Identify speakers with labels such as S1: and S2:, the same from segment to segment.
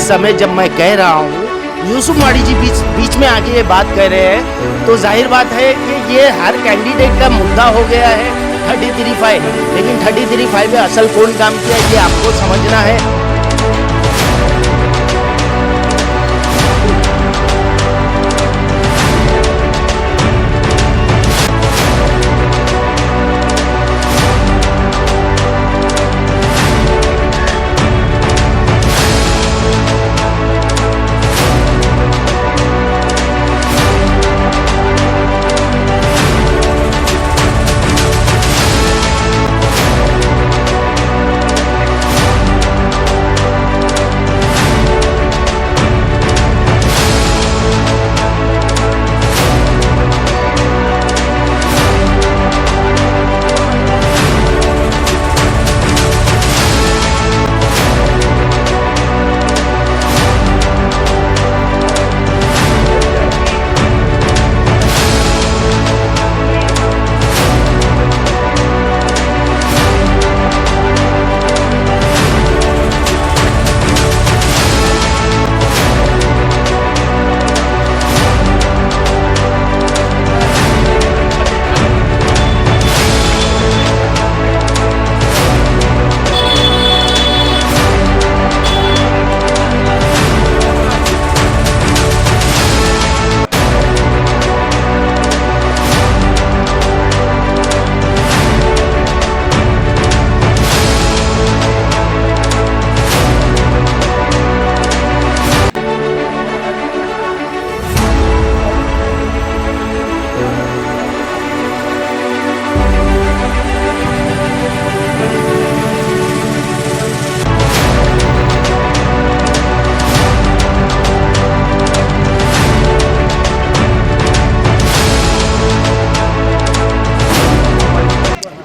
S1: समय जब मैं कह रहा हूँ यूसुफ माड़ी जी बीच में आके ये बात कह रहे हैं, तो जाहिर बात है कि ये हर कैंडिडेट का मुद्दा हो गया है 30-35। लेकिन 30-35 में असल कौन काम किया ये आपको समझना है।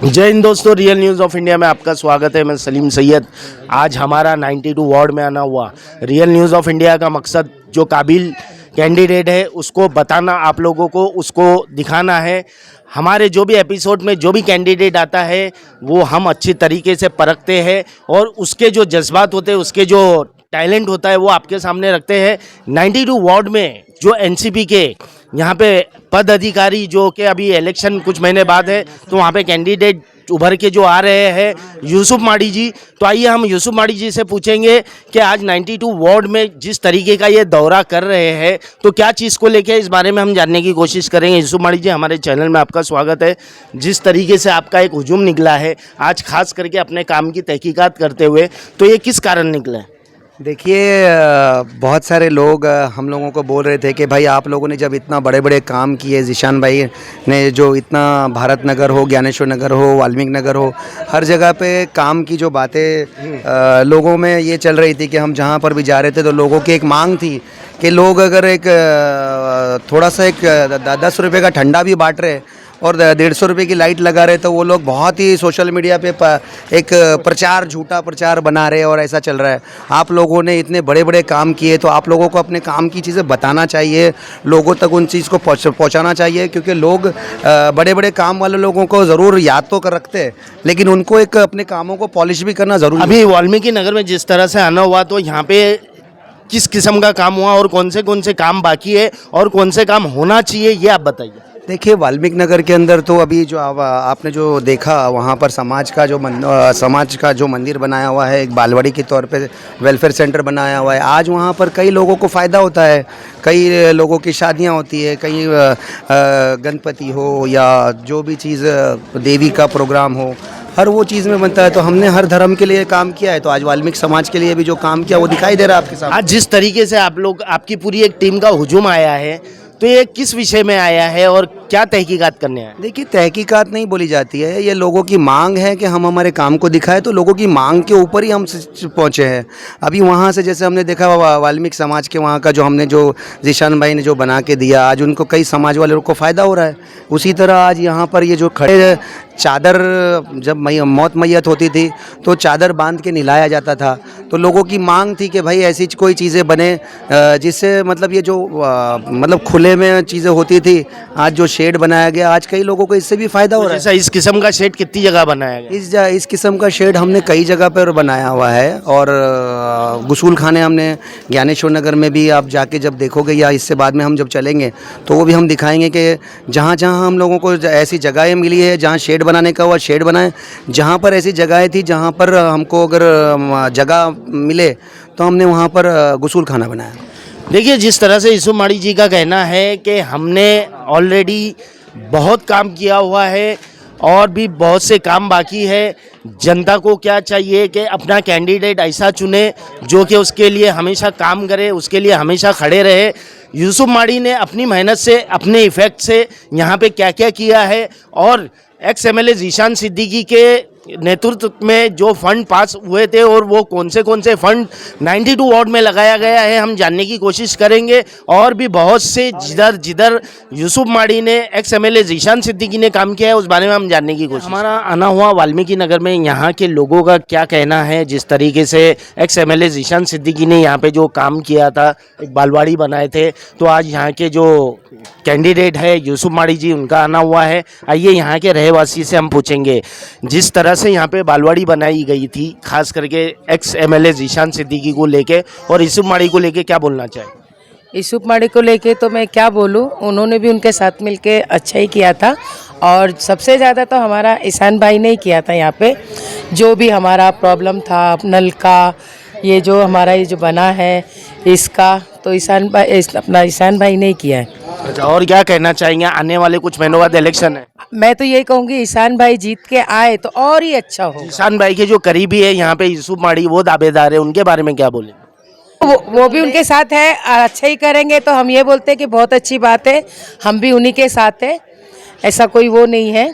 S1: जय हिंद दोस्तों, रियल न्यूज़ ऑफ इंडिया में आपका स्वागत है। मैं सलीम सैयद। आज हमारा 92 वार्ड में आना हुआ। रियल न्यूज़ ऑफ इंडिया का मकसद जो काबिल कैंडिडेट है उसको बताना, आप लोगों को उसको दिखाना है। हमारे जो भी एपिसोड में जो भी कैंडिडेट आता है वो हम अच्छी तरीके से परखते हैं और उसके जो जज्बात होते हैं, उसके जो टैलेंट होता है वो आपके सामने रखते हैं। 92 वार्ड में जो एनसीपी के यहाँ पे पद अधिकारी जो कि अभी इलेक्शन कुछ महीने बाद है, तो वहाँ पे कैंडिडेट उभर के जो आ रहे हैं यूसुफ माड़ी जी। तो आइए हम यूसुफ माड़ी जी से पूछेंगे कि आज 92 वार्ड में जिस तरीके का ये दौरा कर रहे हैं तो क्या चीज़ को लेके इस बारे में हम जानने की कोशिश करेंगे। यूसुफ माड़ी जी, हमारे चैनल में आपका स्वागत है। जिस तरीके से आपका एक हुजूम निकला है आज, खास करके अपने काम की तहकीकात करते हुए, तो ये किस कारण निकला है?
S2: देखिए, बहुत सारे लोग हम लोगों को बोल रहे थे कि भाई आप लोगों ने जब इतना बड़े बड़े काम किए, ज़ीशान भाई ने जो इतना भारत नगर हो, ज्ञानेश्वर नगर हो, वाल्मीकि नगर हो, हर जगह पे काम की जो बातें लोगों में ये चल रही थी कि हम जहाँ पर भी जा रहे थे तो लोगों की एक मांग थी कि लोग अगर एक थोड़ा सा एक 10 रुपये का ठंडा भी बांट रहे और 150 रुपये की लाइट लगा रहे तो वो लोग बहुत ही सोशल मीडिया पे एक प्रचार, झूठा प्रचार बना रहे और ऐसा चल रहा है। आप लोगों ने इतने बड़े बड़े काम किए तो आप लोगों को अपने काम की चीज़ें बताना चाहिए, लोगों तक उन चीज़ को पहुंचाना चाहिए, क्योंकि लोग बड़े बड़े काम वाले लोगों को ज़रूर याद तो कर रखते हैं, लेकिन उनको एक अपने कामों को पॉलिश भी करना ज़रूरी है।
S1: अभी वाल्मीकि नगर में जिस तरह से आना हुआ, तो यहाँ पे किस किस्म का काम हुआ और कौन से काम बाकी है और कौन से काम होना चाहिए, ये आप बताइए।
S2: देखिए, वाल्मीकि नगर के अंदर तो अभी जो आपने जो देखा वहाँ पर समाज का जो मंदिर बनाया हुआ है, एक बालवाड़ी के तौर पे वेलफेयर सेंटर बनाया हुआ है। आज वहाँ पर कई लोगों को फ़ायदा होता है, कई लोगों की शादियाँ होती है, कहीं गणपति हो या जो भी चीज़ देवी का प्रोग्राम हो, हर वो चीज़ में बनता है। तो हमने हर धर्म के लिए काम किया है, तो आज वाल्मीकि समाज के लिए भी जो काम किया वो दिखाई दे रहा है आपके सामने।
S1: आज जिस तरीके से आप लोग, आपकी पूरी एक टीम का हुजूम आया है, तो ये किस विषय में आया है और क्या तहकीकात करने आए?
S2: देखिए, तहकीकात नहीं बोली जाती है, ये लोगों की मांग है कि हम हमारे काम को दिखाएं, तो लोगों की मांग के ऊपर ही हम पहुंचे हैं। अभी वहाँ से जैसे हमने देखा वाल्मीकि समाज के वहाँ का जो हमने जो ज़ीशान भाई ने जो बना के दिया, आज उनको कई समाज वाले को फ़ायदा हो रहा है। उसी तरह आज यहाँ पर ये जो खड़े चादर, जब मौत मैयत होती थी तो चादर बांध के नहलाया जाता था, तो लोगों की मांग थी कि भाई ऐसी कोई चीज़ें बने जिससे मतलब ये जो मतलब खुले में चीज़ें होती थी, आज जो शेड बनाया गया, आज कई लोगों को इससे भी फ़ायदा हो रहा है।
S1: जैसा इस किस्म का शेड कितनी जगह बनाया गया?
S2: इस किस्म का शेड हमने कई जगह पर बनाया हुआ है और गुसूल खाने हमने ज्ञानेश्वर नगर में भी आप जाके जब देखोगे या इससे बाद में हम जब चलेंगे तो वो भी हम दिखाएंगे कि जहाँ जहाँ हम लोगों को ऐसी जगहें मिली है जहाँ शेड बनाने का हुआ शेड बनाए, जहाँ पर ऐसी जगहें थी जहाँ पर हमको अगर जगह मिले तो हमने वहाँ पर गुसूल खाना बनाया।
S1: देखिए, जिस तरह से यूसुफ माड़ी जी का कहना है कि हमने ऑलरेडी बहुत काम किया हुआ है और भी बहुत से काम बाकी है। जनता को क्या चाहिए कि अपना कैंडिडेट ऐसा चुने जो कि उसके लिए हमेशा काम करे, उसके लिए हमेशा खड़े रहे। यूसुफ माड़ी ने अपनी मेहनत से, अपने इफ़ेक्ट से यहाँ पे क्या क्या किया है और एक्स एमएलए ज़ीशान सिद्दीकी के नेतृत्व में जो फंड पास हुए थे और वो कौन से फंड 92 वार्ड में लगाया गया है, हम जानने की कोशिश करेंगे। और भी बहुत से जिधर यूसुफ माड़ी ने, एक्स एमएलए ज़ीशान सिद्दीकी ने काम किया है, उस बारे में हम जानने की कोशिश। हमारा आना हुआ वाल्मीकि नगर में, यहाँ के लोगों का क्या कहना है जिस तरीके से एक्स एमएलए ज़ीशान सिद्दीकी ने यहाँ पे जो काम किया था, एक बालवाड़ी बनाए थे, तो आज यहाँ के जो कैंडिडेट है यूसुफ माड़ी जी, उनका आना हुआ है। आइए यहाँ के रहवासी से हम पूछेंगे, जिस तरह से यहाँ पे बालवाड़ी बनाई गई थी, खास करके एक्स एमएलए ज़ीशान सिद्दीकी को लेके और यूसुफ माड़ी को लेके क्या बोलना चाहिए?
S3: यूसुफ माड़ी को लेके तो मैं क्या बोलूँ, उन्होंने भी उनके साथ मिलके अच्छा ही किया था और सबसे ज़्यादा तो हमारा ईशान भाई ने ही किया था। यहाँ पे जो भी हमारा प्रॉब्लम था नल का, ये जो हमारा ये जो बना है इसका, तो ईशान भाई ने ही किया है।
S1: अच्छा, और क्या कहना चाहेंगे? आने वाले कुछ महीनों बाद इलेक्शन है,
S3: मैं तो यही कहूँगी ईशान भाई जीत के आए तो और ही अच्छा हो।
S1: ईशान भाई के जो करीबी है यहाँ पे यूसुफ माड़ी, वो दावेदार है, उनके बारे में क्या बोले?
S3: वो भी उनके साथ है, अच्छा ही करेंगे तो हम ये बोलते हैं कि बहुत अच्छी बात है, हम भी उन्हीं के साथ है, ऐसा कोई वो नहीं है।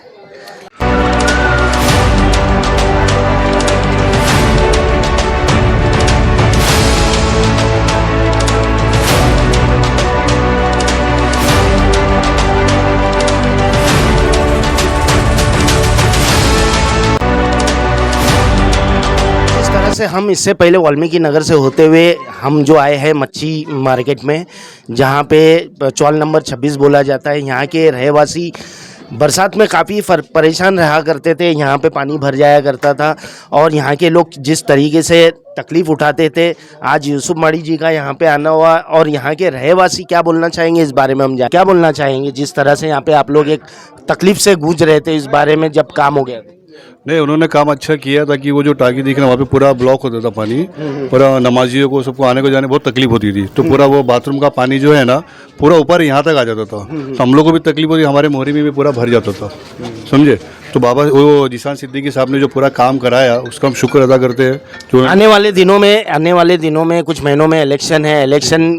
S1: से हम इससे पहले वाल्मीकि नगर से होते हुए हम जो आए हैं मच्छी मार्केट में, जहाँ पे चौल नंबर 26 बोला जाता है। यहाँ के रहवासी बरसात में काफ़ी परेशान रहा करते थे, यहाँ पे पानी भर जाया करता था और यहाँ के लोग जिस तरीके से तकलीफ़ उठाते थे, आज यूसुफ माड़ी जी का यहाँ पे आना हुआ और यहाँ के रहवासी क्या बोलना चाहेंगे इस बारे में हम क्या बोलना चाहेंगे, जिस तरह से यहाँ पे आप लोग एक तकलीफ़ से गूंज रहे थे इस बारे में जब काम हो गया?
S4: नहीं, उन्होंने काम अच्छा किया ताकि वो जो टाकी दिख रहा है वहाँ पे पूरा ब्लॉक होता था पानी, पूरा नमाजियों को सबको आने को जाने बहुत तकलीफ होती थी, तो पूरा वो बाथरूम का पानी जो है ना पूरा ऊपर यहाँ तक आ जाता था, तो हम लोग को भी तकलीफ होती, हमारे मोहरी में भी पूरा भर जाता था, समझे। तो बाबा वो ज़ीशान सिद्दीकी साहब ने जो पूरा काम कराया उसका हम शुक्र अदा करते हैं। जो
S1: आने वाले दिनों में कुछ महीनों में इलेक्शन है, इलेक्शन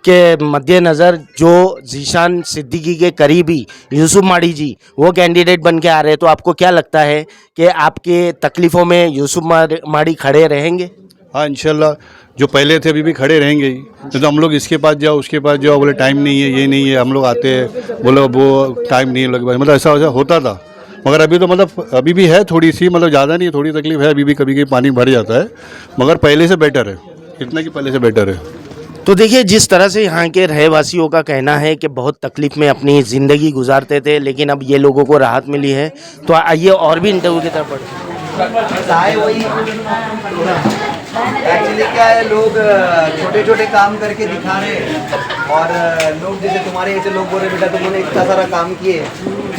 S1: के मद्देनज़र जो ज़ीशान सिद्दीकी के करीबी यूसुफ माड़ी जी वो कैंडिडेट बन के आ रहे हैं, तो आपको क्या लगता है कि आपके तकलीफ़ों में यूसुफ माड़ी खड़े रहेंगे?
S4: हाँ, इंशाल्लाह जो पहले थे अभी भी खड़े रहेंगे ही। तो हम लोग इसके पास जाओ उसके पास जाओ, बोले टाइम नहीं है, ये नहीं है, हम लोग आते हैं बोले वो टाइम नहीं लग, मतलब ऐसा होता था। मगर अभी तो मतलब अभी भी है थोड़ी सी, मतलब ज़्यादा नहीं, थोड़ी तकलीफ है अभी भी, कभी कभी पानी भर जाता है, मगर पहले से बेटर है, इतना कि पहले से बेटर है।
S1: तो देखिए, जिस तरह से यहाँ के रहवासियों का कहना है कि बहुत तकलीफ में अपनी ज़िंदगी गुजारते थे, लेकिन अब ये लोगों को राहत मिली है। तो आइए और भी इंटरव्यू की तरफ बढ़ते
S2: एक्चुअली क्या है, लोग छोटे छोटे काम करके दिखा रहे हैं और लोग जैसे तुम्हारे ऐसे लोग बोल रहे बेटा तुमने इतना सारा काम किए,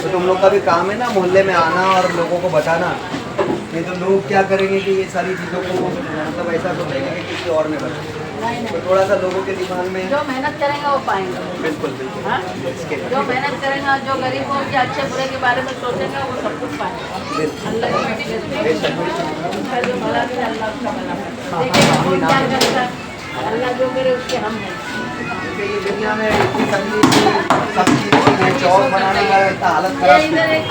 S2: तो तुम लोग का भी काम है ना मोहल्ले में आना और लोगों को बताना। नहीं तो लोग क्या करेंगे कि ये सारी चीज़ों को मतलब ऐसा सोचेंगे कि किसी और में बने, तो थोड़ा सा लोगों के दिमाग में
S5: जो मेहनत करेंगे वो पाएंगे।
S2: बिल्कुल बिल्कुल
S5: हाँ? जो मेहनत करेंगे, जो गरीबों के अच्छे बुरे के बारे में सोचेंगे वो सब कुछ पाएंगे। अल्लाह की जो भला करे अल्लाह उसका भला करे। देखिए कौन क्या करता है, अल्लाह जो करे उसके हम हैं।
S2: ये दुनिया में इतनी तकलीफ सब चीज़ है, जॉब बनाने का इतना हालत
S5: ये इधर
S2: खराब।
S5: एक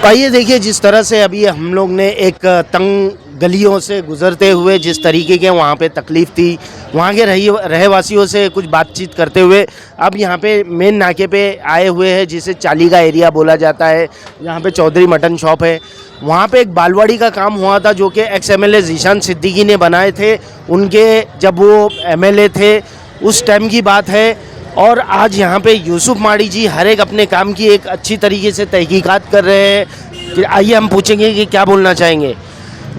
S1: तो आइए देखिए जिस तरह से अभी हम लोग ने एक तंग गलियों से गुजरते हुए जिस तरीके के वहाँ पे तकलीफ़ थी, वहाँ के रहवासियों से कुछ बातचीत करते हुए अब यहाँ पे मेन नाके पे आए हुए हैं, जिसे चाली का एरिया बोला जाता है। यहाँ पे चौधरी मटन शॉप है। वहाँ पे एक बालवाड़ी का काम हुआ था जो कि एक्स एमएलए ज़ीशान सिद्दीकी ने बनाए थे, उनके जब वो एमएलए थे उस टाइम की बात है। और आज यहाँ पे यूसुफ माड़ी जी हर एक अपने काम की एक अच्छी तरीके से तहकीकात कर रहे हैं। कि आइए हम पूछेंगे कि क्या बोलना चाहेंगे।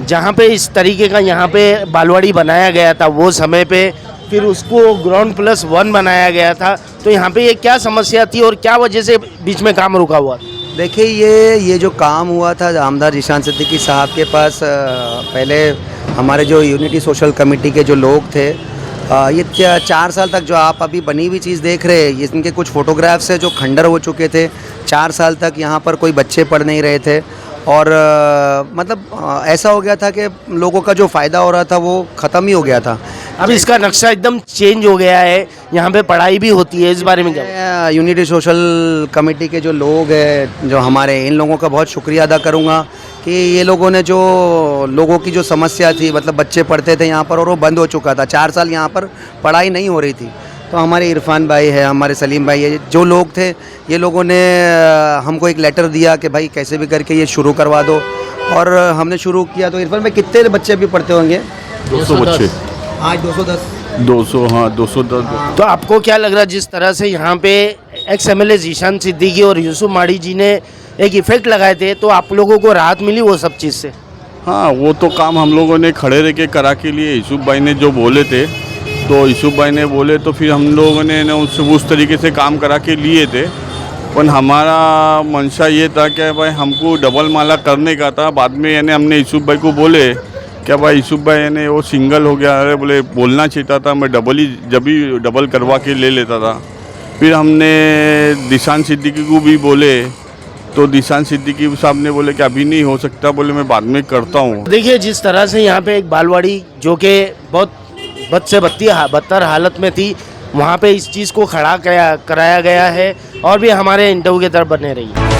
S1: जहाँ पे इस तरीके का यहाँ पे बालवाड़ी बनाया गया था वो समय पे, फिर उसको ग्राउंड +1 बनाया गया था, तो यहाँ पे ये क्या समस्या थी और क्या वजह से बीच में काम रुका हुआ?
S2: देखिए ये जो काम हुआ था आमदार ज़ीशान सिद्दीकी साहब के पास, पहले हमारे जो यूनिटी सोशल कमेटी के जो लोग थे, ये 4 साल तक जो आप अभी बनी हुई चीज़ देख रहे हैं, इनके कुछ फ़ोटोग्राफ्स है जो खंडर हो चुके थे। 4 साल तक यहाँ पर कोई बच्चे पढ़ नहीं रहे थे और मतलब ऐसा हो गया था कि लोगों का जो फ़ायदा हो रहा था वो ख़त्म ही हो गया था।
S1: अब इसका नक्शा एकदम चेंज हो गया है, यहाँ पे पढ़ाई भी होती है, इस बारे में क्या?
S2: यूनिटी सोशल कमेटी के जो लोग हैं, जो हमारे, इन लोगों का बहुत शुक्रिया अदा करूँगा कि ये लोगों ने जो लोगों की जो समस्या थी, मतलब बच्चे पढ़ते थे यहाँ पर और वो बंद हो चुका था। 4 साल यहाँ पर पढ़ाई नहीं हो रही थी, तो हमारे इरफान भाई है, हमारे सलीम भाई है, जो लोग थे, ये लोगों ने हमको एक लेटर दिया कि भाई कैसे भी करके ये शुरू करवा दो, और हमने शुरू किया। तो इरफान भाई कितने बच्चे अभी पढ़ते होंगे?
S6: 200 बच्चे।
S2: आज 210।
S6: 200, हाँ 210।
S1: तो आपको क्या लग रहा है जिस तरह से यहाँ पे एक्स एमएलए ज़ीशान सिद्दीकी और यूसुफ माड़ी जी ने एक इफेक्ट लगाए थे, तो आप लोगों को राहत मिली वो सब चीज़ से?
S6: हाँ, वो तो काम हम लोगों ने खड़े रह के करा के लिए यूसुफ भाई ने जो बोले थे, तो यूसुफ भाई ने बोले तो फिर हम लोगों ने उस तरीके से काम करा के लिए थे। पर हमारा मंशा ये था कि भाई हमको डबल माला करने का था। बाद में यानी हमने यूसुफ भाई को बोले क्या भाई यूसुफ भाई यानी वो सिंगल हो गया, अरे बोले बोलना चाहिए था, मैं जब भी डबल करवा के ले लेता था। फिर हमने ज़ीशान सिद्दीकी को भी बोले, तो ज़ीशान सिद्दीकी साहब ने बोले कि अभी नहीं हो सकता, बोले मैं बाद में करता हूँ।
S1: देखिए जिस तरह से यहाँ पे एक बालवाड़ी जो कि बहुत बद से बदतर हालत में थी, वहाँ पे इस चीज़ को खड़ा कराया गया है। और भी हमारे इंटरव्यू की तरफ बने रहिए।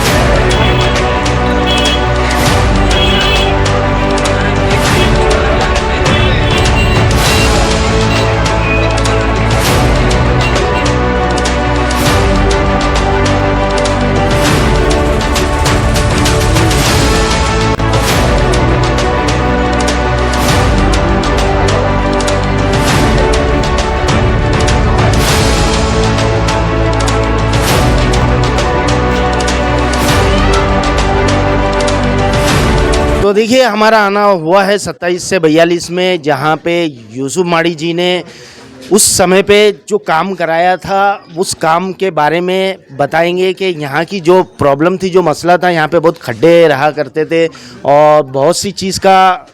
S1: तो देखिए हमारा आना हुआ है 27 से 42 में, जहाँ पे यूसुफ माड़ी जी ने उस समय पे जो काम कराया था उस काम के बारे में बताएंगे कि यहाँ की जो प्रॉब्लम थी, जो मसला था, यहाँ पे बहुत खड्डे रहा करते थे और बहुत सी चीज़ का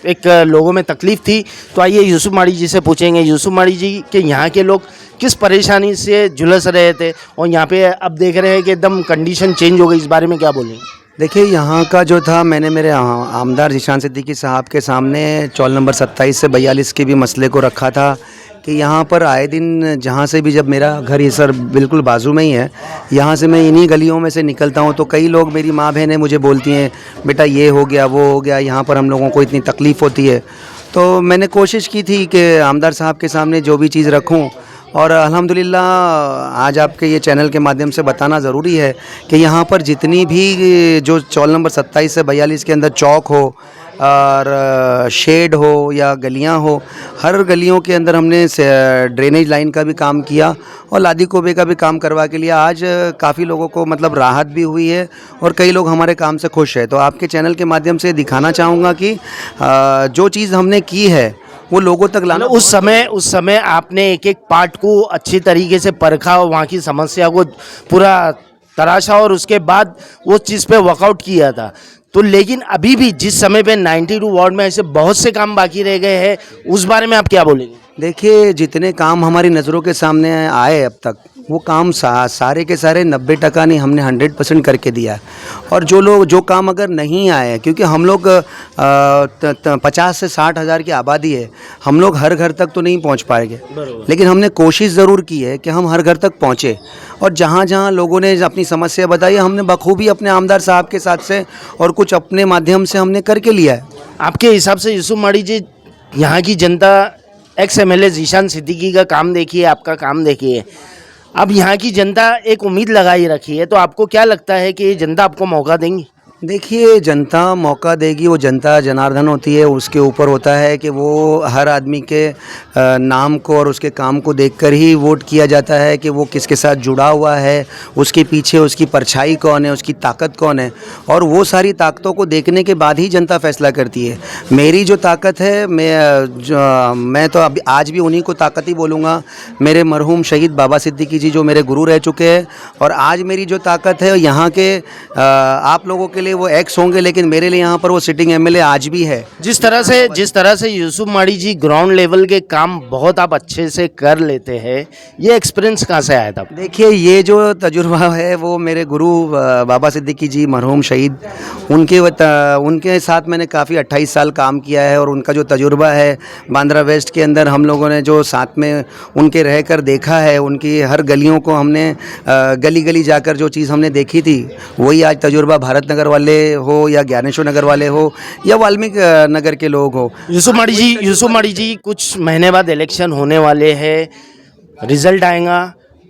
S1: एक लोगों में तकलीफ़ थी। तो आइए यूसुफ माड़ी जी से पूछेंगे, यूसुफ माड़ी जी कि यहाँ के लोग किस परेशानी से झुलस रहे थे और यहाँ पे अब देख रहे हैं कि एकदम कंडीशन चेंज हो गई, इस बारे में क्या बोलेंगे?
S2: देखिए यहाँ का जो था, मैंने मेरे आमदार ज़ीशान सिद्दीकी साहब के सामने चौल नंबर 27 से 42 के भी मसले को रखा था कि यहाँ पर आए दिन, जहाँ से भी, जब मेरा घर ये सर बिल्कुल बाजू में ही है, यहाँ से मैं इन्हीं गलियों में से निकलता हूँ तो कई लोग, मेरी माँ बहनें मुझे बोलती हैं बेटा ये हो गया वो हो गया, यहाँ पर हम लोगों को इतनी तकलीफ़ होती है। तो मैंने कोशिश की थी कि आमदार साहब के सामने जो भी चीज़ रखूँ, और अल्हम्दुलिल्लाह आज आपके ये चैनल के माध्यम से बताना ज़रूरी है कि यहाँ पर जितनी भी जो चौल नंबर 27 से 42 के अंदर चौक हो और शेड हो या गलियाँ हो, हर गलियों के अंदर हमने ड्रेनेज लाइन का भी काम किया और लादी कोबे का भी काम करवा के लिया। आज काफ़ी लोगों को मतलब राहत भी हुई है और कई लोग हमारे काम से खुश हैं। तो आपके चैनल के माध्यम से दिखाना चाहूँगा कि जो चीज़ हमने की है वो लोगों तक लाना।
S1: उस समय आपने एक एक पार्ट को अच्छी तरीके से परखा और वहाँ की समस्या को पूरा तराशा और उसके बाद वो चीज़ पे वर्कआउट किया था। तो लेकिन अभी भी जिस समय पे 92 वार्ड में ऐसे बहुत से काम बाकी रह गए हैं, उस बारे में आप क्या बोलेंगे?
S2: देखिए जितने काम हमारी नज़रों के सामने आए अब तक, वो काम सारे के सारे 90% नहीं, हमने 100% करके दिया है। और जो काम अगर नहीं आए, क्योंकि हम लोग 50 से 60 हज़ार की आबादी है, हम लोग हर घर तक तो नहीं पहुंच पाएंगे, लेकिन हमने कोशिश ज़रूर की है कि हम हर घर तक पहुँचे। और जहाँ जहाँ लोगों ने अपनी समस्या बताई, हमने बखूबी अपने आमदार साहब के साथ से और कुछ अपने माध्यम से हमने करके लिया है।
S1: आपके हिसाब से यूसुफ माड़ी जी, यहाँ की जनता एक्स MLA ज़ीशान सिद्दीकी का काम देखिए, आपका काम देखिए, अब यहाँ की जनता एक उम्मीद लगाई रखी है, तो आपको क्या लगता है कि ये जनता आपको मौका देंगी?
S2: देखिए, जनता मौका देगी, वो जनता जनार्दन होती है, उसके ऊपर होता है कि वो हर आदमी के नाम को और उसके काम को देखकर ही वोट किया जाता है कि वो किसके साथ जुड़ा हुआ है, उसके पीछे उसकी परछाई कौन है, उसकी ताकत कौन है, और वो सारी ताकतों को देखने के बाद ही जनता फैसला करती है। मेरी जो ताकत है, मैं तो अभी आज भी उन्हीं को ताकत ही बोलूँगा। मेरे मरहूम शहीद बाबा सिद्दीकी जी जो मेरे गुरु रह चुके हैं, और आज मेरी जो ताकत है यहाँ के आप लोगों के लिए वो एक्स होंगे, लेकिन मेरे लिए यहाँ पर वो सिटिंग MLA आज भी है।
S1: जिस तरह से यूसुफ माड़ी जी ग्राउंड लेवल के काम बहुत आप अच्छे से कर लेते हैं, ये एक्सपीरियंस कहाँ से आया था?
S2: देखिए, ये जो तजुर्बा है वो मेरे गुरु बाबा सिद्दीकी जी मरहूम शहीद, उनके साथ मैंने काफ़ी 28 साल काम किया है। और उनका जो तजुर्बा है बांद्रा वेस्ट के अंदर, हम लोगों ने जो साथ में उनके रहकर देखा है, उनकी हर गलियों को हमने गली गली जाकर जो चीज़ हमने देखी थी, वही आज तजुर्बा भारत नगर वाले हो या ज्ञानेश्वर नगर वाले हो या वाल्मीकि नगर के लोग हो।
S1: यूसुफ माड़ी जी कुछ महीने बाद इलेक्शन होने वाले हैं, रिजल्ट आएगा।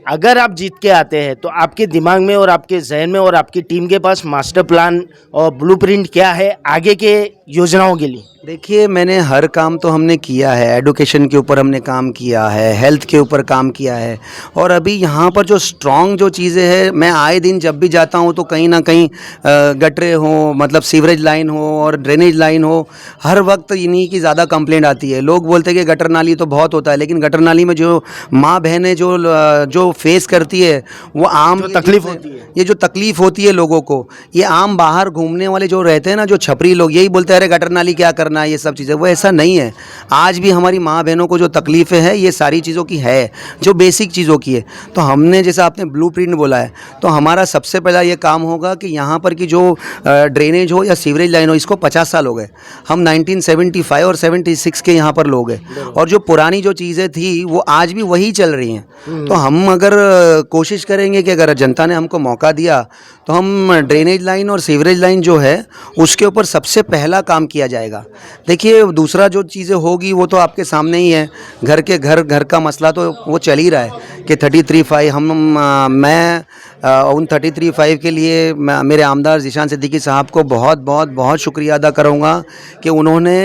S1: अगर आप जीत के आते हैं तो आपके दिमाग में और आपके जहन में और आपकी टीम के पास मास्टर प्लान और ब्लूप्रिंट क्या है आगे के योजनाओं के लिए?
S2: देखिए, मैंने हर काम तो हमने किया है, एडुकेशन के ऊपर हमने काम किया है, हेल्थ के ऊपर काम किया है, और अभी यहाँ पर जो स्ट्रॉन्ग जो चीज़ें हैं, मैं आए दिन जब भी जाता हूँ तो कहीं ना कहीं गटरे हो, मतलब सीवरेज लाइन हो और ड्रेनेज लाइन हो, हर वक्त इन्हीं की ज़्यादा कंप्लेंट आती है। लोग बोलते हैं कि गटर नाली तो बहुत होता है, लेकिन गटर नाली में जो माँ बहनें जो फेस करती है, वो आम
S1: तकलीफ होती है,
S2: ये जो तकलीफ़ होती है लोगों को, ये आम बाहर घूमने वाले जो रहते हैं ना, जो छपरी लोग, यही बोलते हैं अरे गटर नाली क्या करना, ये सब चीज़ें, वो ऐसा नहीं है। आज भी हमारी माँ बहनों को जो तकलीफ़ें हैं, ये सारी चीज़ों की है, जो बेसिक चीज़ों की है। तो हमने, जैसा आपने ब्लूप्रिंट बोला है, तो हमारा सबसे पहला ये काम होगा कि यहाँ पर की जो ड्रेनेज हो या सीवरेज लाइन हो, इसको 50 साल हो गए, हम 1975 और 76 के यहाँ पर लोग हैं, और जो पुरानी जो चीज़ें थी वो आज भी वही चल रही हैं। तो हम अगर कोशिश करेंगे कि अगर जनता ने हमको मौका दिया तो हम ड्रेनेज लाइन और सीवरेज लाइन जो है उसके ऊपर सबसे पहला काम किया जाएगा। देखिए, दूसरा जो चीज़ें होगी वो तो आपके सामने ही है, घर का मसला तो वो चल ही रहा है कि 33/5 मैं उन 33/5 के लिए मेरे आमदार ज़ीशान सिद्दीकी साहब को बहुत बहुत बहुत शुक्रिया अदा करूँगा कि उन्होंने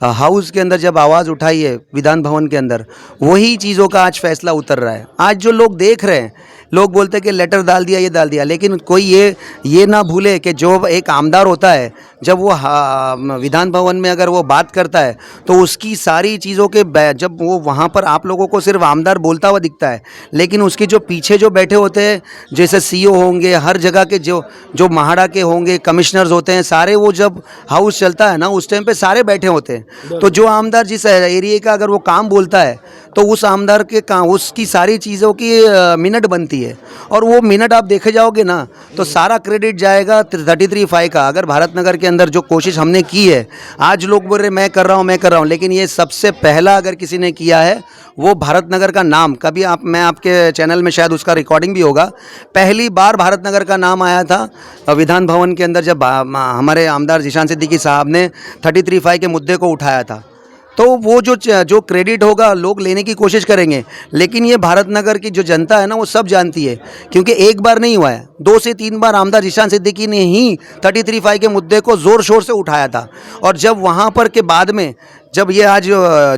S2: हाउस के अंदर जब आवाज़ उठाई है, विधान भवन के अंदर, वही चीज़ों का आज फैसला उतर रहा है। आज जो लोग देख रहे हैं, लोग बोलते हैं कि लेटर डाल दिया, ये डाल दिया, लेकिन कोई ये ना भूले कि जो एक आमदार होता है, जब वो विधान भवन में अगर वो बात करता है तो उसकी सारी चीज़ों के जब वो वहाँ पर आप लोगों को सिर्फ आमदार बोलता हुआ दिखता है, लेकिन उसके जो पीछे जो बैठे होते हैं, जैसे CEO होंगे, हर जगह के जो महाड़ा के होंगे, कमिश्नर्स होते हैं, सारे वो जब हाउस चलता है ना, उस टाइम पे सारे बैठे होते हैं। तो जो आमदार जिस एरिया का अगर वो काम बोलता है तो उस आमदार के काम, उसकी सारी चीज़ों की मिनट बनती है, और वो मिनट आप देखे जाओगे ना तो सारा क्रेडिट जाएगा 33/5 का। अगर भारत नगर के अंदर जो कोशिश हमने की है, आज लोग बोल रहे मैं कर रहा हूँ, लेकिन ये सबसे पहला अगर किसी ने किया है वो भारत नगर का नाम, कभी मैं आपके चैनल में शायद उसका रिकॉर्डिंग भी होगा, पहली बार भारत नगर का नाम आया था विधान भवन के अंदर जब हमारे आमदार ज़ीशान सिद्दीकी साहब ने 33/5 के मुद्दे को उठाया था। तो वो जो क्रेडिट होगा लोग लेने की कोशिश करेंगे, लेकिन ये भारत नगर की जो जनता है ना, वो सब जानती है, क्योंकि एक बार नहीं हुआ है, 2 से 3 बार आमदार ज़ीशान सिद्दीकी ने ही 33/5 के मुद्दे को ज़ोर शोर से उठाया था। और जब वहाँ पर के बाद में जब ये आज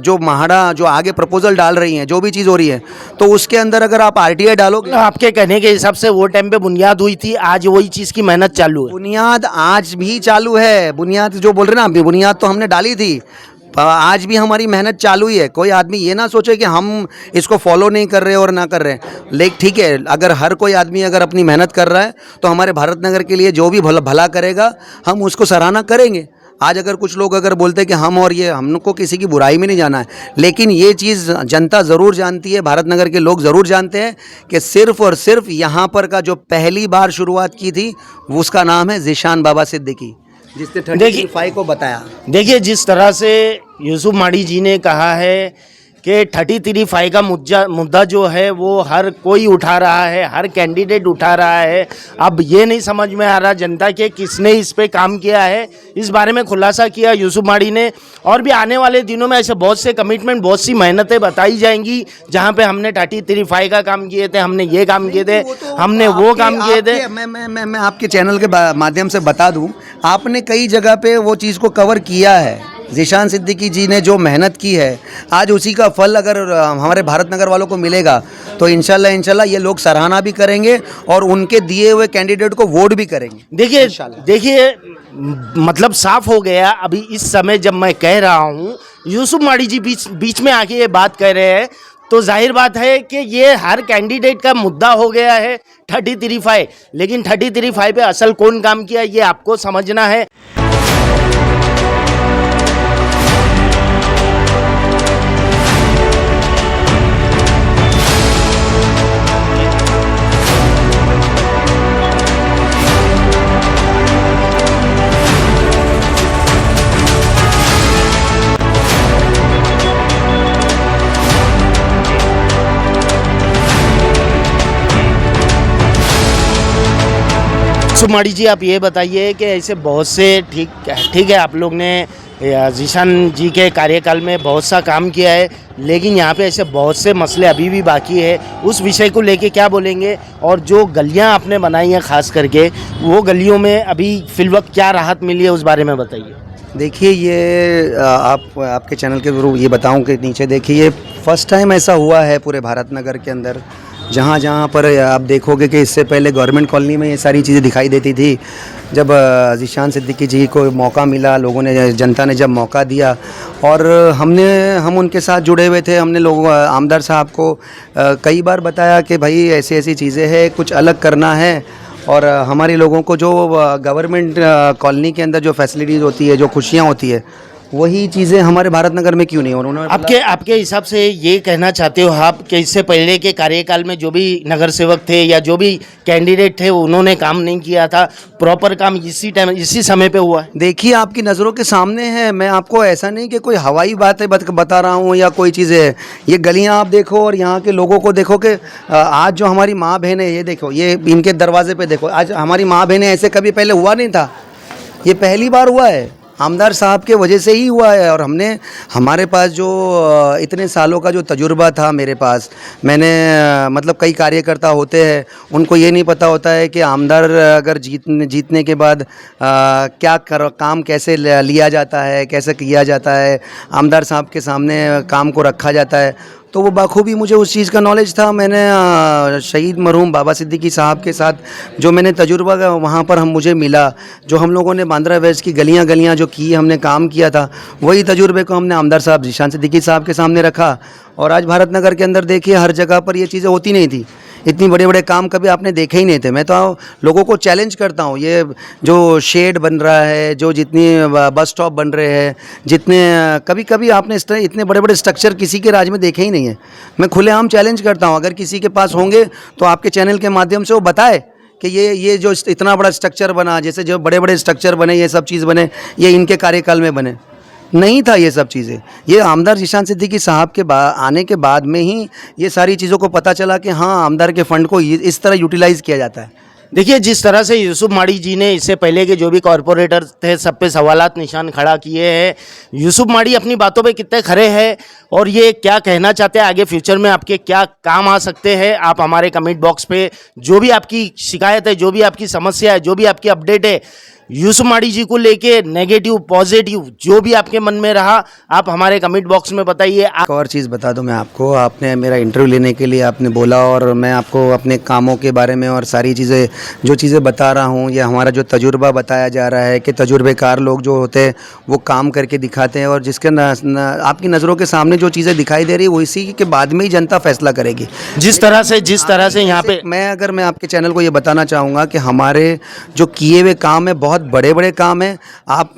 S2: जो महाड़ा जो आगे प्रपोजल डाल रही हैं, जो भी चीज़ हो रही है, तो उसके अंदर अगर आप RTI डालोगे,
S1: आपके कहने के हिसाब से वो टाइम पे बुनियाद हुई थी, आज वही चीज़ की मेहनत चालू है।
S2: बुनियाद आज भी चालू है, बुनियाद जो बोल रहे हैं ना, बुनियाद तो हमने डाली थी, आज भी हमारी मेहनत चालू ही है। कोई आदमी ये ना सोचे कि हम इसको फॉलो नहीं कर रहे और ना कर रहे, लेकिन ठीक है, अगर हर कोई आदमी अगर अपनी मेहनत कर रहा है तो हमारे भारत नगर के लिए जो भी भला करेगा हम उसको सराहना करेंगे। आज अगर कुछ लोग अगर बोलते हैं कि हम और ये हमको किसी की बुराई में नहीं जाना है, लेकिन ये चीज़ जनता ज़रूर जानती है, भारत नगर के लोग ज़रूर जानते हैं कि सिर्फ़ और सिर्फ यहाँ पर का जो पहली बार शुरुआत की थी वो उसका नाम है ज़ीशान बाबा सिद्दीकी, जिसने 35 को बताया।
S1: देखिए, जिस तरह से यूसुफ माड़ी जी ने कहा है कि 33 का मुद्दा जो है वो हर कोई उठा रहा है, हर कैंडिडेट उठा रहा है। अब ये नहीं समझ में आ रहा जनता के किसने इस पे काम किया है। इस बारे में खुलासा किया यूसुफ माड़ी ने। और भी आने वाले दिनों में ऐसे बहुत से कमिटमेंट, बहुत सी मेहनतें बताई जाएंगी जहाँ पे हमने 33 का काम किए थे, हमने ये काम किए थे, हमने वो काम किए थे।
S2: मैं आपके चैनल के माध्यम से बता दूं, आपने कई जगह पे वो चीज़ को कवर किया है। ज़ीशान सिद्दीकी जी ने जो मेहनत की है, आज उसी का फल अगर हमारे भारत नगर वालों को मिलेगा तो इंशाल्लाह ये लोग सराहना भी करेंगे और उनके दिए हुए कैंडिडेट को वोट भी करेंगे।
S1: देखिए मतलब साफ हो गया। अभी इस समय जब मैं कह रहा हूँ, यूसुफ माड़ी जी बीच में आके ये बात कह रहे हैं, तो जाहिर बात है कि ये हर कैंडिडेट का मुद्दा हो गया है 33। लेकिन 33 पे असल कौन काम किया ये आपको समझना है। सुमाड़ी जी, आप ये बताइए कि ऐसे बहुत से ठीक है आप लोग ने ज़ीशान जी के कार्यकाल में बहुत सा काम किया है, लेकिन यहाँ पे ऐसे बहुत से मसले अभी भी बाकी है। उस विषय को लेके क्या बोलेंगे? और जो गलियाँ आपने बनाई हैं खास करके, वो गलियों में अभी फिलवक्त क्या राहत मिली है, उस बारे में बताइए।
S2: देखिए, ये आपके चैनल के थ्रू ये बताऊं कि नीचे देखिए, ये फर्स्ट टाइम ऐसा हुआ है पूरे भारत नगर के अंदर, जहाँ पर आप देखोगे कि इससे पहले गवर्नमेंट कॉलोनी में ये सारी चीज़ें दिखाई देती थी। जब ज़ीशान सिद्दीकी जी को मौका मिला, लोगों ने, जनता ने जब मौका दिया और हम उनके साथ जुड़े हुए थे, हमने लोगों आमदार साहब को कई बार बताया कि भाई ऐसी ऐसी चीज़ें हैं, कुछ अलग करना है। और हमारे लोगों को जो गवर्नमेंट कॉलोनी के अंदर जो फैसिलिटीज़ होती है, जो खुशियाँ होती है, वही चीज़ें हमारे भारत नगर में क्यों नहीं हो रही? उन्होंने
S1: आपके हिसाब से ये कहना चाहते हो आप कि इससे पहले के कार्यकाल में जो भी नगर सेवक थे या जो भी कैंडिडेट थे, उन्होंने काम नहीं किया था, प्रॉपर काम इसी समय पे हुआ है?
S2: देखिए, आपकी नज़रों के सामने है। मैं आपको ऐसा नहीं कि कोई हवाई बातें बता रहा हूँ या कोई चीज़ें है। ये गलियाँ आप देखो और यहाँ के लोगों को देखो कि आज जो हमारी माँ बहनें, ये देखो, ये इनके दरवाजे पे देखो, आज हमारी माँ बहनें ऐसे कभी पहले हुआ नहीं था, ये पहली बार हुआ है। आमदार साहब के वजह से ही हुआ है। और हमारे पास जो इतने सालों का जो तजुर्बा था मेरे पास, मैंने मतलब कई कार्यकर्ता होते हैं, उनको ये नहीं पता होता है कि आमदार अगर जीतने के बाद काम कैसे लिया जाता है, कैसे किया जाता है, आमदार साहब के सामने काम को रखा जाता है। तो वो बाखूबी मुझे उस चीज़ का नॉलेज था। मैंने शहीद मरहूम बाबा सिद्दीकी साहब के साथ जो मैंने तजुर्बा वहाँ पर मुझे मिला, जो हम लोगों ने बांद्रा वेस्ट की गलियाँ जो की, हमने काम किया था, वही तजुर्बे को हमने आमदार साहब ज़ीशान सिद्दीकी साहब के सामने रखा। और आज भारत नगर के अंदर देखिए, हर जगह पर ये चीज़ें होती नहीं थी, इतनी बड़े बड़े काम कभी आपने देखे ही नहीं थे। मैं तो लोगों को चैलेंज करता हूँ, ये जो शेड बन रहा है, जो जितनी बस स्टॉप बन रहे हैं, जितने कभी आपने इतने बड़े बड़े स्ट्रक्चर किसी के राज में देखे ही नहीं है। मैं खुलेआम चैलेंज करता हूँ, अगर किसी के पास होंगे तो आपके चैनल के माध्यम से वो बताए कि ये जो इतना बड़ा स्ट्रक्चर बना, जैसे जो बड़े बड़े स्ट्रक्चर बने, ये सब चीज़ बने, ये इनके कार्यकाल में बने नहीं था। ये सब चीज़ें, ये आमदार ज़ीशान सिद्दीकी साहब के आने के बाद में ही ये सारी चीज़ों को पता चला कि हाँ, आमदार के फ़ंड को इस तरह यूटिलाइज़ किया जाता है।
S1: देखिए, जिस तरह से यूसुफ माड़ी जी ने इससे पहले के जो भी कॉरपोरेटर थे, सब पे सवालात निशान खड़ा किए हैं। यूसुफ माड़ी अपनी बातों पे कितने खरे हैं और ये क्या कहना चाहते हैं, आगे फ्यूचर में आपके क्या काम आ सकते हैं, आप हमारे कमेंट बॉक्स पे जो भी आपकी शिकायत है, जो भी आपकी समस्या है, जो भी आपकी अपडेट है यूसुफ माड़ी जी को लेके, नेगेटिव पॉजिटिव जो भी आपके मन में रहा, आप हमारे कमेंट बॉक्स में बताइए।
S2: एक और चीज़ बता दूं मैं आपको, आपने मेरा इंटरव्यू लेने के लिए आपने बोला और मैं आपको अपने कामों के बारे में और सारी चीज़ें जो चीज़ें बता रहा हूं, ये हमारा जो तजुर्बा बताया जा रहा है कि तजुर्बेकार लोग जो होते हैं वो काम करके दिखाते हैं और जिसके आपकी नज़रों के सामने जो चीज़ें दिखाई दे रही है वो इसी के बाद में ही जनता फैसला करेगी। जिस तरह से यहाँ पे मैं आपके चैनल को ये बताना चाहूँगा कि हमारे जो किए हुए काम है बहुत बहुत बड़े बड़े काम हैं। आप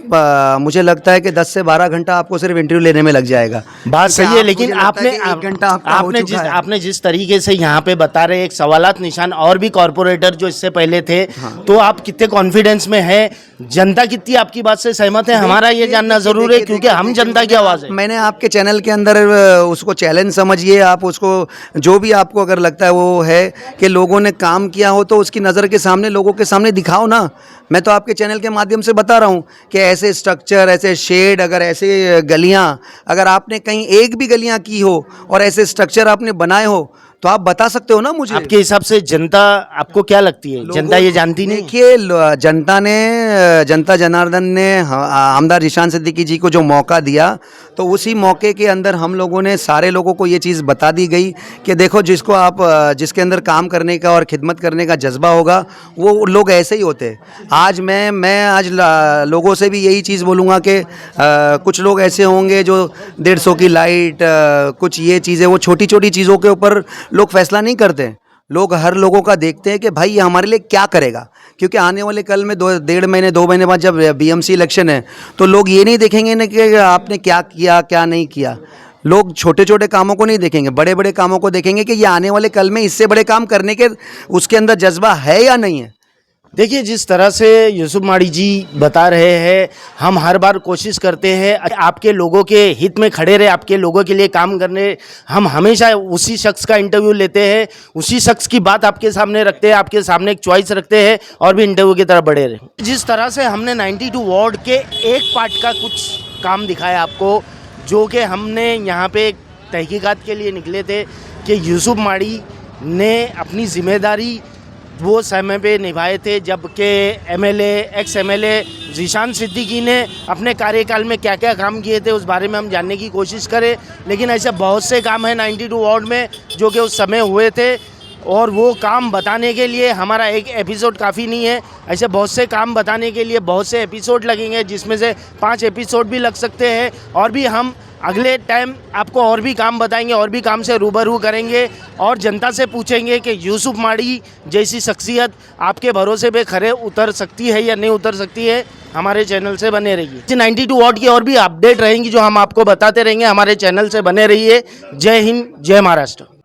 S2: मुझे लगता है कि 10 से 12 घंटा आपको सिर्फ इंटरव्यू लेने में लग जाएगा।
S1: बात सही है, लेकिन
S2: मुझे लगता है
S1: आपने
S2: कि 1 घंटा आपका हो चुका है।
S1: आपने जिस तरीके से यहाँ पे बता रहे एक सवालात निशान और भी कॉर्पोरेटर जो इससे पहले थे, तो आप कितने कॉन्फिडेंस में है, जनता कितनी आपकी बात से सहमत है, हमारा ये जानना जरूर है, क्योंकि हम जनता की आवाज़ है।
S2: मैंने आपके चैनल के अंदर उसको चैलेंज समझिए, आप उसको जो भी आपको अगर लगता है वो है कि लोगों ने काम किया हो तो उसकी नज़र के सामने लोगों के सामने दिखाओ ना। मैं तो आपके चैनल के माध्यम से बता रहा हूँ कि ऐसे स्ट्रक्चर, ऐसे शेड, अगर ऐसे गलियाँ, अगर आपने कहीं एक भी गलियाँ की हो और ऐसे स्ट्रक्चर आपने बनाए हो तो आप बता सकते हो ना मुझे।
S1: आपके हिसाब से जनता आपको क्या लगती है, जनता ये जानती नहीं?
S2: देखिए, जनता जनार्दन ने आमदार जीशान सिद्दीकी जी को जो मौका दिया, तो उसी मौके के अंदर हम लोगों ने सारे लोगों को ये चीज़ बता दी गई कि देखो, जिसको आप जिसके अंदर काम करने का और खिदमत करने का जज्बा होगा वो लोग ऐसे ही होते हैं। आज मैं आज लोगों से भी यही चीज़ बोलूँगा कि कुछ लोग ऐसे होंगे जो 150 की लाइट, कुछ ये चीज़ें, वो छोटी छोटी चीज़ों के ऊपर लोग फैसला नहीं करते। लोग हर लोगों का देखते हैं कि भाई ये हमारे लिए क्या करेगा, क्योंकि आने वाले कल में 2 महीने बाद जब बीएमसी इलेक्शन है तो लोग ये नहीं देखेंगे ना कि आपने क्या किया क्या नहीं किया। लोग छोटे छोटे कामों को नहीं देखेंगे, बड़े बड़े कामों को देखेंगे कि ये आने वाले कल में इससे बड़े काम करने के उसके अंदर जज्बा है या नहीं है।
S1: देखिए, जिस तरह से यूसुफ माड़ी जी बता रहे हैं, हम हर बार कोशिश करते हैं आपके लोगों के हित में खड़े रहे, आपके लोगों के लिए काम करने। हम हमेशा उसी शख्स का इंटरव्यू लेते हैं, उसी शख्स की बात आपके सामने रखते हैं, आपके सामने एक चॉइस रखते हैं और भी इंटरव्यू की तरफ बढ़े रहे। जिस तरह से हमने 92 वार्ड के एक पार्ट का कुछ काम दिखाया आपको, जो कि हमने यहाँ पे तहकीकात के लिए निकले थे कि यूसुफ माड़ी ने अपनी जिम्मेदारी वो समय पे निभाए थे, जबकि एक्स एमएलए जीशान सिद्दीकी ने अपने कार्यकाल में क्या क्या काम किए थे उस बारे में हम जानने की कोशिश करें। लेकिन ऐसे बहुत से काम हैं 92 वार्ड में जो कि उस समय हुए थे, और वो काम बताने के लिए हमारा एक एपिसोड काफ़ी नहीं है। ऐसे बहुत से काम बताने के लिए बहुत से एपिसोड लगेंगे, जिसमें से 5 एपिसोड भी लग सकते हैं, और भी हम अगले टाइम आपको और भी काम बताएंगे, और भी काम से रूबरू करेंगे और जनता से पूछेंगे कि यूसुफ माड़ी जैसी शख्सियत आपके भरोसे पे खरे उतर सकती है या नहीं उतर सकती है। हमारे चैनल से बने रहिए। 92 वार्ड की और भी अपडेट रहेंगी जो हम आपको बताते रहेंगे। हमारे चैनल से बने रहिए। जय हिंद, जय महाराष्ट्र।